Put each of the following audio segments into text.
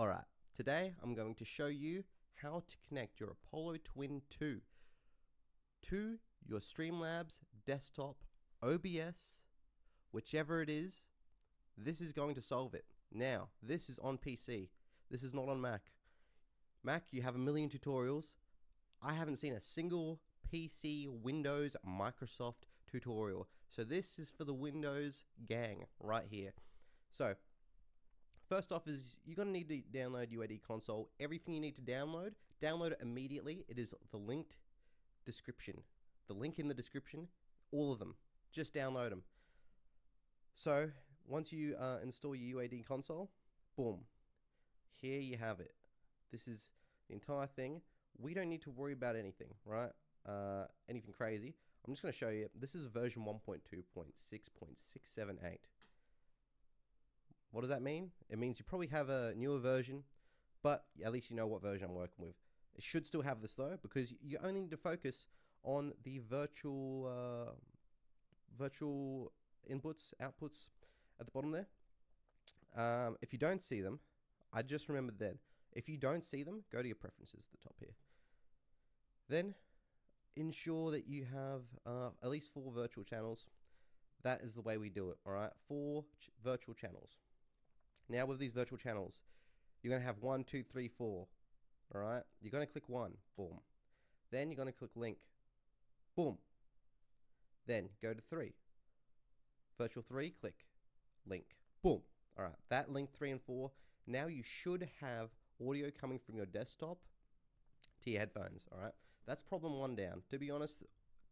Alright, today I'm going to show you how to connect your Apollo Twin 2 to your Streamlabs desktop OBS, whichever it is. This is going to solve it. Now, this is on PC. This is not on Mac. Mac, you have a million tutorials. I haven't seen a single PC, Windows, Microsoft tutorial. So this is for the Windows gang right here. So, first off is you're going to need to download UAD Console. Everything you need to download it immediately. It is the linked description. The link in the description, all of them. Just download them. So, once you install your UAD Console, boom. Here you have it. This is the entire thing. We don't need to worry about anything, right? Anything crazy. I'm just going to show you. This is version 1.2.6.678. What does that mean? It means you probably have a newer version, but at least you know what version I'm working with. It should still have this though, because you only need to focus on the virtual inputs, outputs at the bottom there. If you don't see them, I just remembered then. If you don't see them, go to your preferences at the top here. Then ensure that you have at least 4 virtual channels. That is the way we do it, alright? 4 virtual channels. Now with these virtual channels, you're going to have 1, 2, 3, 4. Alright? You're going to click 1. Boom. Then you're going to click link. Boom. Then go to 3. Virtual 3, click link. Boom. Alright, that link 3 and 4. Now you should have audio coming from your desktop to your headphones. Alright? That's problem 1 down. To be honest,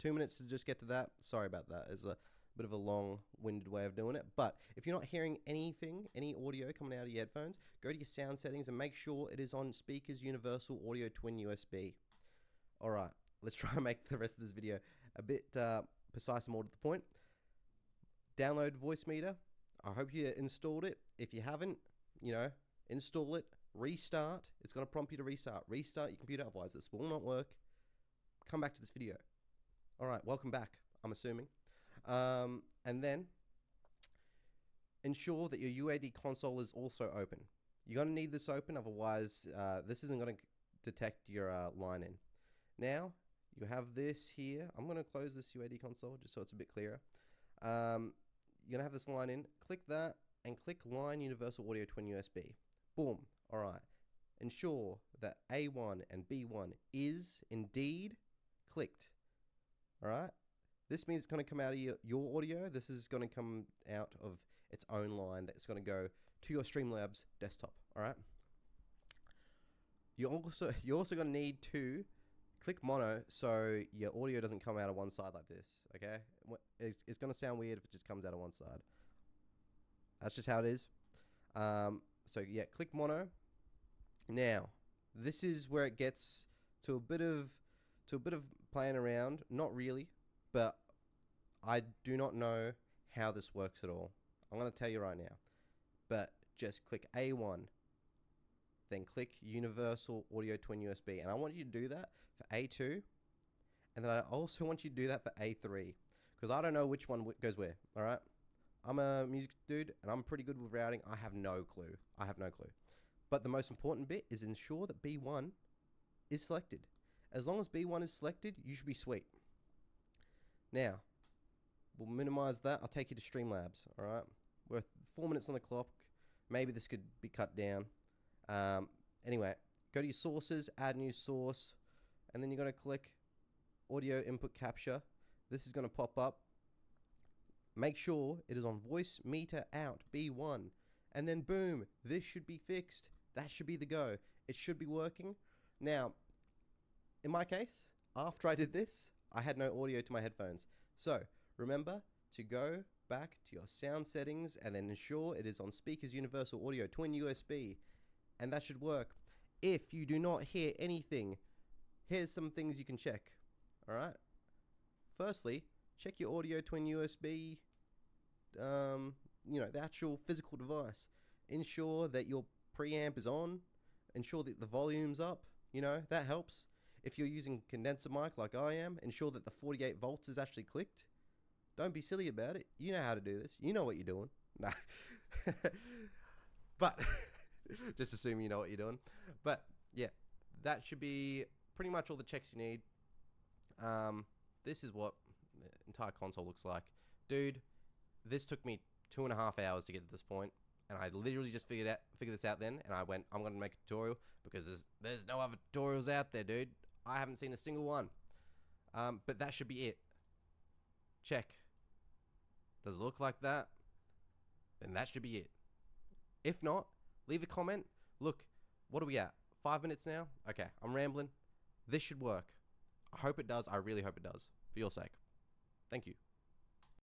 2 minutes to just get to that. Sorry about that. It's a bit of a long-winded way of doing it, but if you're not hearing anything, any audio coming out of your headphones, go to your sound settings and make sure it is on speakers universal audio twin USB. Alright, let's try and make the rest of this video a bit precise and more to the point. Download VoiceMeeter. I hope you installed it. If you haven't, install it, restart. It's going to prompt you to restart. Restart your computer, otherwise this will not work. Come back to this video. Alright, welcome back, I'm assuming. And then ensure that your UAD console is also open. You're going to need this open, otherwise this isn't going to detect your line in. Now you have this here. I'm going to close this UAD console just so it's a bit clearer. You're going to have this line in. Click that and click line universal audio twin USB. Boom. Alright. Ensure that A1 and B1 is indeed clicked. Alright. This means it's going to come out of your audio. This is going to come out of its own line that's going to go to your Streamlabs desktop. All right. You're also going to need to click mono so your audio doesn't come out of one side like this. Okay. It's going to sound weird if it just comes out of one side. That's just how it is. So yeah, click mono. Now, this is where it gets to a bit of playing around. Not really. But I do not know how this works at all. I'm going to tell you right now. But just click A1. Then click Universal Audio Twin USB. And I want you to do that for A2. And then I also want you to do that for A3. Because I don't know which one goes where. Alright? I'm a music dude and I'm pretty good with routing. I have no clue. I have no clue. But the most important bit is ensure that B1 is selected. As long as B1 is selected, you should be sweet. Now, we'll minimize that. I'll take you to Streamlabs, alright? We're 4 minutes on the clock. Maybe this could be cut down. Anyway, go to your sources, add new source, and then you're going to click Audio Input Capture. This is going to pop up. Make sure it is on VoiceMeeter out, B1. And then boom, this should be fixed. That should be the go. It should be working. Now, in my case, after I did this, I had no audio to my headphones. So, remember to go back to your sound settings and then ensure it is on speakers universal audio twin USB. And that should work. If you do not hear anything, here's some things you can check. Alright? Firstly, check your audio twin USB, the actual physical device. Ensure that your preamp is on. Ensure that the volume's up. That helps. If you're using condenser mic like I am, ensure that the 48 volts is actually clicked. Don't be silly about it. You know how to do this. You know what you're doing. Nah. But Just assume you know what you're doing. But yeah, that should be pretty much all the checks you need. This is what the entire console looks like. Dude, this took me 2.5 hours to get to this point, and I literally just figured this out then, and I went, I'm going to make a tutorial, because there's no other tutorials out there, dude. I haven't seen a single one. But that should be it. Check. Does it look like that? Then that should be it. If not, leave a comment. Look, what are we at? 5 minutes now? Okay, I'm rambling. This should work. I hope it does. I really hope it does. For your sake. Thank you.